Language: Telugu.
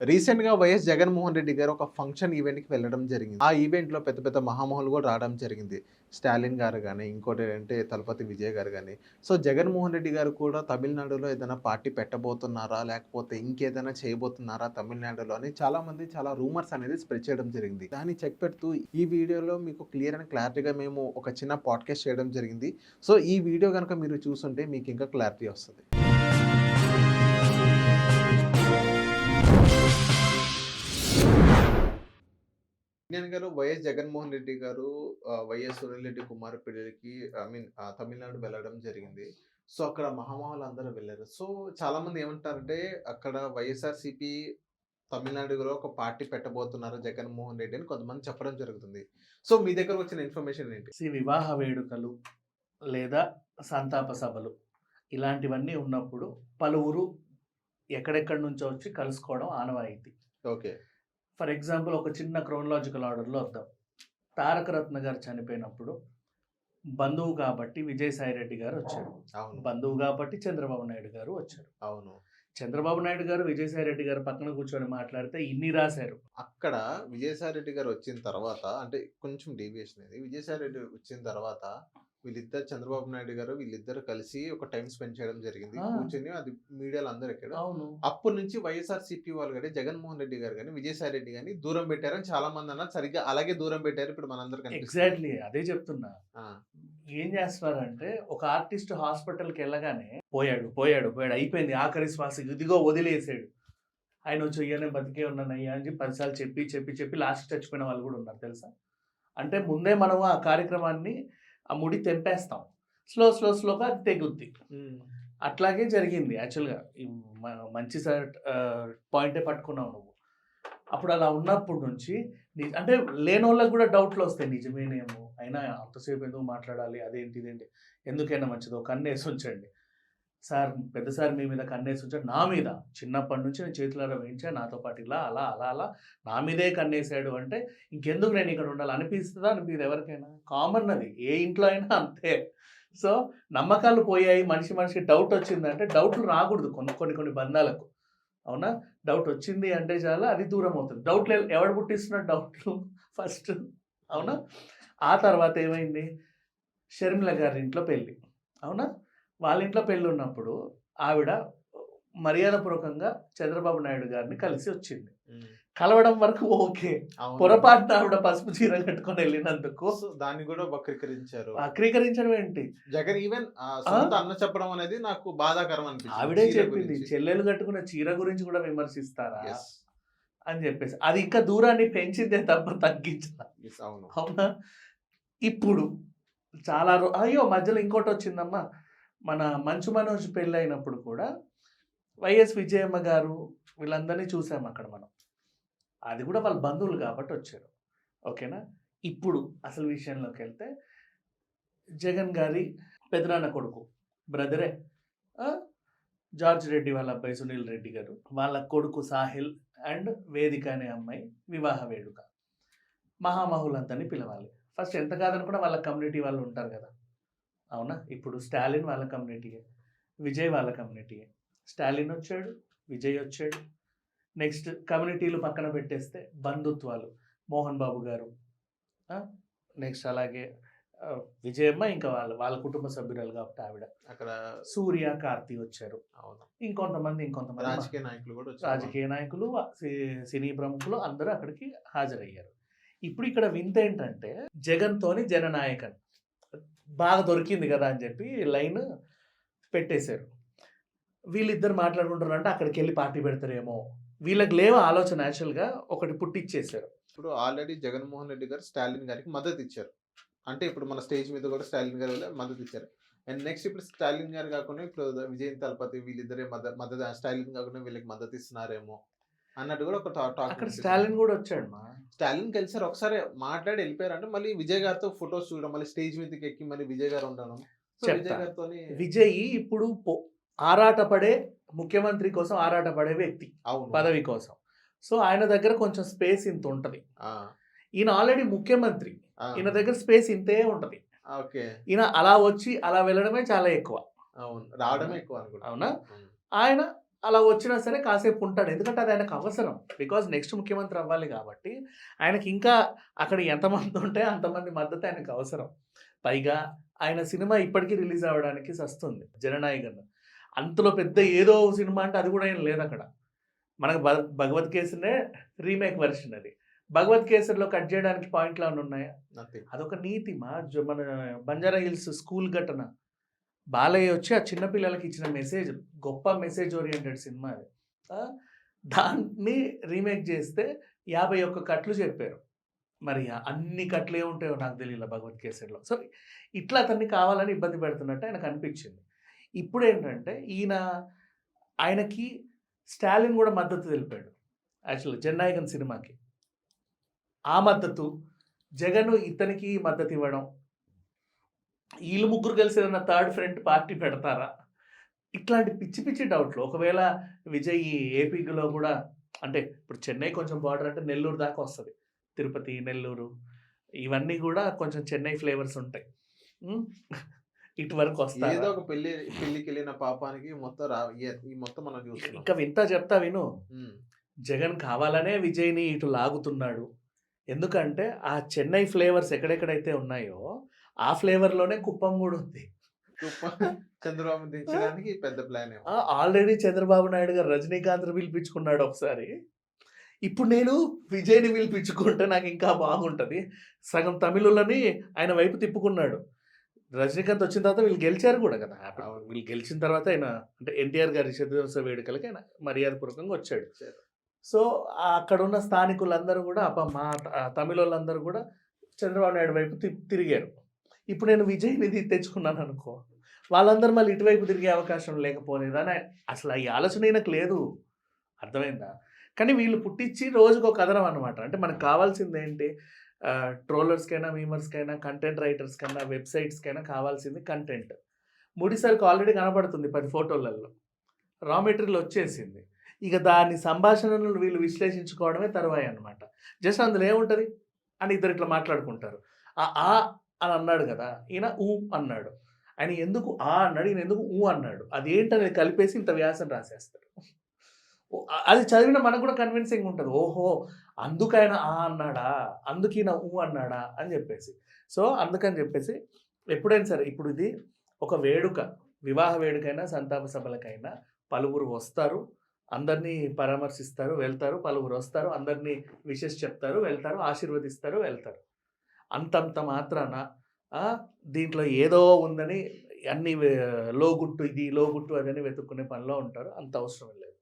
రీసెంట్‌గా వైఎస్ జగన్‌మోహన్ రెడ్డి గారు ఒక ఫంక్షన్ ఈవెంట్‌కి వెళ్ళడం జరిగింది. ఆ ఈవెంట్‌లో పెద్ద పెద్ద మహామహులు కూడా రావడం జరిగింది. స్టాలిన్ గారు గాని, ఇంకోటేంటంటే తలపతి విజయ్ గారు గాని. సో, జగన్‌మోహన్ రెడ్డి గారు కూడా తమిళనాడులో ఏదైనా పార్టీ పెట్టబోతున్నారా? లేకపోతే ఇంకేదైనా చేయబోతున్నారా తమిళనాడులో అని చాలామంది చాలా రూమర్స్ అనేది స్ప్రెడ్ చేయడం జరిగింది. దాన్ని చెక్ పెడుతూ ఈ వీడియోలో మీకు క్లియర్ అండ్ క్లారిటీగా మేము ఒక చిన్న పాడ్‌కాస్ట్ చేయడం జరిగింది. సో, ఈ వీడియో గనుక మీరు చూసుంటే మీకు ఇంకా క్లారిటీ వస్తది. విజ్ఞాన్ గారు వైఎస్ జగన్మోహన్ రెడ్డి గారు వైఎస్ సునీల్ రెడ్డి కుమార్ పెళ్ళికి తమిళనాడు వెళ్ళడం జరిగింది. సో, అక్కడ మహామహులందరూ వెళ్లారు. సో, చాలామంది ఏమంటారంటే అక్కడ వైఎస్ఆర్‌సీపీ తమిళనాడులో ఒక పార్టీ పెట్టబోతున్నారు జగన్మోహన్ రెడ్డి అని కొంతమంది చెప్పడం జరుగుతుంది. సో, మీ దగ్గరకొచ్చిన ఇన్ఫర్మేషన్ ఏంటి? వివాహ వేడుకలు లేదా సంతాప సభలు ఇలాంటివన్నీ ఉన్నప్పుడు పలువురు ఎక్కడెక్కడి నుంచో వచ్చి కలుసుకోవడం ఆనవాయితీ. ఓకే. ఫర్ ఎగ్జాంపుల్ ఒక చిన్న క్రోనలాజికల్ ఆర్డర్‌లో వద్దాం. తారక రత్న గారు చనిపోయినప్పుడు బంధువు కాబట్టి విజయసాయి రెడ్డి గారు వచ్చారు. అవును. బంధువు కాబట్టి చంద్రబాబు నాయుడు గారు వచ్చారు. అవును. చంద్రబాబు నాయుడు గారు విజయసాయి రెడ్డి గారు పక్కన కూర్చొని మాట్లాడితే ఇన్ని రాశారు. అక్కడ విజయసాయి రెడ్డి గారు వచ్చిన తర్వాత అంటే కొంచెం డీవియేషన్ ఇది. విజయసాయి రెడ్డి వచ్చిన తర్వాత వీళ్ళిద్దరు చంద్రబాబు నాయుడు గారు వీళ్ళిద్దరు కలిసి ఒక టైం స్పెండ్ చేయడం జరిగింది. ఆ! కూర్చొని అది మీడియాలో అందరూ ఎక్కాడు. అవును. అప్పటి నుంచి వైఎస్ఆర్‌సీపీ వాళ్ళు గాని, జగన్మోహన్ రెడ్డి గారు గాని, విజయసాయి రెడ్డి గాని దూరం పెట్టారని చాలా మంది అన్నారు. సరిగ్గా అలాగే దూరం పెట్టారు ఇప్పుడు మనందరికి కనిపిస్తుంది. ఎగ్జాక్ట్‌లీ అదే చెప్తున్నా. ఆ! ఏం చేస్తున్నారంటే ఒక ఆర్టిస్ట్ హాస్పిటల్‌కి వెళ్ళగానే పోయాడు అయిపోయింది ఆఖరి శ్వాస ఇదిగో వదిలేసాడు. ఆయన వచ్చి అయ్యా నేను బతికే ఉన్నానయ్యా అని చెప్పి 10 సార్లు చెప్పి లాస్ట్ చచ్చిపోయిన వాళ్ళు కూడా ఉన్నారు తెలుసా? అంటే ముందే మనం ఆ కార్యక్రమాన్ని ఆ ముడి తెంపేస్తాం. స్లోగా అది తెగుద్ది. అట్లాగే జరిగింది యాక్చువల్‌గా. ఈ మంచి పాయింటే పట్టుకున్నావు నువ్వు. అప్పుడు అలా ఉన్నప్పటి నుంచి అంటే లేనోళ్ళకి కూడా డౌట్‌లొస్తాయి. నిజమేనేమో! అయినా అంతసేపు ఎందుకు మాట్లాడాలి? అదేంటి ఇదేంటి? ఎందుకైనా మంచిది ఓ కన్నేసి ఉంచండి. సార్ పెద్ద సార్ మీ మీద కన్నేసి ఉంచాడు. నా మీద చిన్నప్పటి నుంచి నేను చేతులారా వేయించా. నాతో పాటు ఇలా అలా నా మీదే కన్నేసాడు అంటే ఇంకెందుకు నేను ఇక్కడ ఉండాలి అనిపిస్తదా? అనిపియదా ఎవరికైనా? కామన్ అది. ఏ ఇంట్లో అయినా అంతే. సో, నమ్మకాలు పోయాయి. మనిషికి డౌట్ వచ్చిందంటే డౌట్‌లు రాకూడదు కొన్ని బంధాలకు. అవునా? డౌట్ వచ్చింది అంటే చాలు అది దూరం అవుతుంది. డౌట్‌లు ఎవడు పుట్టిస్తున్నాడు డౌట్‌లు ఫస్ట్ అవునా? ఆ తర్వాత ఏమైంది? షర్మిల గారి ఇంట్లో పెళ్లి. అవునా? వాళ్ళ ఇంట్లో పెళ్ళున్నప్పుడు ఆవిడ మర్యాదపూర్వకంగా చంద్రబాబు నాయుడు గారిని కలిసి వచ్చింది. కలవడం వరకు ఓకే. పొరపాటున ఆవిడ పసుపు చీర కట్టుకొని వెళ్ళినందుకు దాన్ని కూడా వక్రీకరించారు. వక్రీకరించడం ఏంటి? జగన్ ఈవెన్ సొంత అన్న చెప్పడం అనేది నాకు బాధాకరం అనిపించింది. ఆవిడే చీర చెప్పింది. గురించి. చెల్లెలు కట్టుకున్న చీర గురించి కూడా విమర్శిస్తారా? యెస్. అని చెప్పేసి. అది ఇంకా దూరాన్ని పెంచిందే తప్ప తగ్గించలా. యెస్. అవును. అవునా? ఇప్పుడు చాలా అయ్యో! మధ్యలో ఇంకోటొచ్చిందమ్మా. మన మంచు మనోజ్ పెళ్ళైనప్పుడు కూడా వైఎస్ విజయమ్మ గారు వీళ్ళందరినీ చూసాం అక్కడ మనం. అది కూడా వాళ్ళ బంధువులు కాబట్టి వచ్చారు. ఓకేనా? ఇప్పుడు అసలు విషయంలోకెళ్తే జగన్ గారి పెదనాన్న కొడుకు బ్రదరే జార్జ్ రెడ్డి వాళ్ళ అబ్బాయి సునీల్ రెడ్డి గారు. వాళ్ళ కొడుకు సాహిల్ అండ్ వేదిక అనే అమ్మాయి వివాహ వేడుక. మహామహులందరినీ పిలవాలి. ఫస్ట్ ఎంత కాదనుకున్నా వాళ్ళ కమ్యూనిటీ వాళ్ళు ఉంటారు కదా! అవునా? ఇప్పుడు స్టాలిన్ వాళ్ళ కమ్యూనిటీయే. విజయ్ వాళ్ళ కమ్యూనిటీయే. స్టాలిన్ వచ్చాడు. విజయ్ వచ్చాడు. నెక్స్ట్ కమ్యూనిటీలు పక్కన పెట్టేస్తే బంధుత్వాలు. మోహన్ బాబు గారు. నెక్స్ట్ అలాగే విజయమ్మ ఇంకా వాళ్ళ కుటుంబ సభ్యురాలు కాబట్టి ఆవిడ. అక్కడ సూర్య, కార్తీ వచ్చారు. అవును. ఇంకొంతమంది రాజకీయ నాయకులు కూడా వచ్చారు. రాజకీయ నాయకులు, సినీ ప్రముఖులు అందరూ అక్కడికి హాజరయ్యారు. ఇప్పుడు ఇక్కడ వింత ఏంటంటే జగన్‌తోని జననాయకన్ బాగా దొరికింది కదా అని చెప్పి లైన్ పెట్టేశారు. వీళ్ళిద్దరు మాట్లాడుకుంటున్నారంటే అక్కడికెళ్ళి పార్టీ పెడతారేమో. వీళ్ళకి లేవు ఆలోచన యాక్చువల్‌గా ఒకటి పుట్టిచ్చేశారు. ఇప్పుడు ఆల్రెడీ జగన్మోహన్ రెడ్డి గారు స్టాలిన్ గారికి మద్దతు ఇచ్చారు. అంటే ఇప్పుడు మన స్టేజ్ మీద కూడా స్టాలిన్ గారు మద్దతు ఇచ్చారు. అండ్ నెక్స్ట్ ఇప్పుడు స్టాలిన్ గారు కాకుండా ఇప్పుడు విజయ్ తలపతి వీళ్ళిద్దరే మద్దతు స్టాలిన్ కాకుండా వీళ్ళకి మద్దతు ఇస్తున్నారేమో అన్నట్టు కూడా ఒక టాక్. అక్కడ స్టాలిన్ కూడా వచ్చాడు మా. స్టాలిన్ కలిసారు ఒకసారి మాట్లాడి వెళ్ళిపోయారంటే మళ్ళీ విజయ్ గారితో ఫొటోస్ చూడడం మళ్ళీ స్టేజ్ మీదకి ఎక్కి మళ్ళీ విజయ్ గారు ఉండడం. విజయ్ గారితోని విజయ్ ఇప్పుడు ఆరాటపడే ముఖ్యమంత్రి కోసం ఆరాటపడే వ్యక్తి. అవును. పదవి కోసం. సో ఆయన దగ్గర కొంచెం స్పేస్ ఇంత ఉంటది. ఈయన ఆల్రెడీ ముఖ్యమంత్రి. ఈయన దగ్గర స్పేస్ ఇంతే ఉంటది. ఓకే. ఈయన అలా వచ్చి అలా వెళ్ళడమే చాలా ఎక్కువ. అవును. రావడమే ఎక్కువ అనుకుంటా. అవునా? ఆయన అలా వచ్చినా సరే కాసేపు ఉంటాడు. ఎందుకంటే అది ఆయనకు అవసరం. బికాజ్ నెక్స్ట్ ముఖ్యమంత్రి అవ్వాలి కాబట్టి, ఆయనకి ఇంకా అక్కడ ఎంతమంది ఉంటే అంతమంది మద్దతు ఆయనకు అవసరం. పైగా ఆయన సినిమా ఇప్పటికీ రిలీజ్ అవ్వడానికి సస్తుంది 'జననాయకన్'. అంతలో పెద్ద ఏదో సినిమా అంటే అది కూడా ఏం లేదక్కడ. మనకు 'భగవత్ కేసరినే' రీమేక్ వెర్షన్ అది. 'భగవత్ కేసరిలో' కట్ చేయడానికి పాయింట్లు ఏమన్నా ఉన్నాయా? నథింగ్. అదొక నీతి మన బంజారా హిల్స్ స్కూల్ ఘటన. బాలయ్య వచ్చి ఆ చిన్న పిల్లలకి ఇచ్చిన మెసేజ్, గొప్ప మెసేజ్ ఓరియంటెడ్ సినిమా అది. దాన్ని రీమేక్ చేస్తే 51 కట్లు చెప్పారు. మరి అన్ని కట్లు ఏముంటాయో నాకు తెలియలే 'భగవత్ కేసరిలో'. సో ఇట్లా అతన్ని కావాలని ఇబ్బంది పెడుతున్నట్టు ఆయనకు అనిపించింది. ఇప్పుడేంటంటే ఆయనకి స్టాలిన్ కూడా మద్దతు తెలిపాడు యాక్చువల్గా 'జననాయకన్' సినిమాకి. ఆ మద్దతు, జగన్ ఇతనికి మద్దతు ఇవ్వడం, వీళ్ళు ముగ్గురు కలిసి ఏదైనా థర్డ్ ఫ్రంట్ పార్టీ పెడతారా? ఇట్లాంటి పిచ్చి పిచ్చి డౌట్లు. ఒకవేళ విజయ్ ఏపీలో కూడా, అంటే ఇప్పుడు చెన్నై కొంచెం బార్డర్ అంటే నెల్లూరు దాకా వస్తుంది. తిరుపతి, నెల్లూరు ఇవన్నీ కూడా కొంచెం చెన్నై ఫ్లేవర్స్ ఉంటాయి. ఇటు వరకు ఏదో వస్తారు. ఒక పెళ్లికి వెళ్ళిన పాపానికి మొత్తం ఈ మొత్తం మనం చూస్తున్నాం. ఇంకా వింత చెప్తా విను. ఉమ్. జగన్ కావాలనే విజయ్ని ఇటు లాగుతున్నాడు. ఎందుకంటే ఆ చెన్నై ఫ్లేవర్స్ ఎక్కడెక్కడైతే ఉన్నాయో ఆ ఫ్లేవర్లోనే కుప్పం కూడా ఉంది. చంద్రబాబు దించడానికి పెద్ద ప్లాన్ ఏమో. ఆల్రెడీ చంద్రబాబు నాయుడు గారు రజనీకాంత్ పిలిపించుకున్నాడు ఒకసారి. ఇప్పుడు నేను విజయ్ని పిలిపించుకుంటే నాకు ఇంకా బాగుంటుంది. సగం తమిళులని ఆయన వైపు తిప్పుకున్నాడు. రజనీకాంత్ వచ్చిన తర్వాత వీళ్ళు గెలిచారు కూడా కదా. వీళ్ళు గెలిచిన తర్వాత ఆయన అంటే ఎన్టీఆర్ గారి శతదినోత్సవ వేడుకలకి ఆయన మర్యాదపూర్వకంగా వచ్చాడు. సో అక్కడ ఉన్న స్థానికులందరూ కూడా మా తమిళ వాళ్ళందరూ కూడా చంద్రబాబు నాయుడు వైపు తిరిగారు. ఇప్పుడు నేను విజయ్ని తెచ్చుకున్నాను అనుకో, వాళ్ళందరూ మళ్ళీ ఇటువైపు తిరిగే అవకాశం లేకపోలేదని అసలు ఈ ఆలోచన ఈయనకు లేదు. అర్థమైందా? కానీ వీళ్ళు పుట్టించి రోజుకు ఒక కథనం అనమాట. అంటే మనకు కావాల్సింది ఏంటి? ట్రోలర్స్కైనా, మీమర్స్కైనా, కంటెంట్ రైటర్స్కైనా, వెబ్సైట్స్కైనా కావాల్సింది కంటెంట్. ముడిసరుకు ఆల్రెడీ కనబడుతుంది 10 ఫోటోలలో, రా మెటీరియల్ వచ్చేసింది. ఇక దాని సంభాషణలు వీళ్ళు విశ్లేషించుకోవడమే తరువాయి అనమాట. జస్ట్ అందులో ఏముంటుంది అని ఇద్దరు ఇట్లా మాట్లాడుకుంటారు. ఆ అని అన్నాడు కదా, ఈయన ఊ అన్నాడు. ఆయన ఎందుకు ఆ అన్నాడు, ఈయన ఎందుకు ఊ అన్నాడు, అదేంటనేది కలిపేసి ఇంత వ్యాసం రాసేస్తాడు. అది చదివిన మనకు కూడా కన్విన్సింగ్ ఉంటుంది. ఓహో, అందుకు ఆయన ఆ అన్నాడా, అందుకు ఈయన ఊ అన్నాడా అని చెప్పేసి. సో అందుకని చెప్పేసి ఎప్పుడైనా సరే, ఇప్పుడు ఇది ఒక వేడుక, వివాహ వేడుకైనా సంతాప సభలకైనా పలువురు వస్తారు, అందరినీ పరామర్శిస్తారు, వెళ్తారు. పలువురు వస్తారు, అందరినీ విషెస్ చెప్తారు, వెళ్తారు, ఆశీర్వదిస్తారు, వెళ్తారు. అంతంత మాత్రాన దీంట్లో ఏదో ఉందని అన్ని లోగుట్టు ఇది లోగుట్టు అదని వెతుక్కునే పనిలో ఉంటారు. అంత అవసరం లేదు.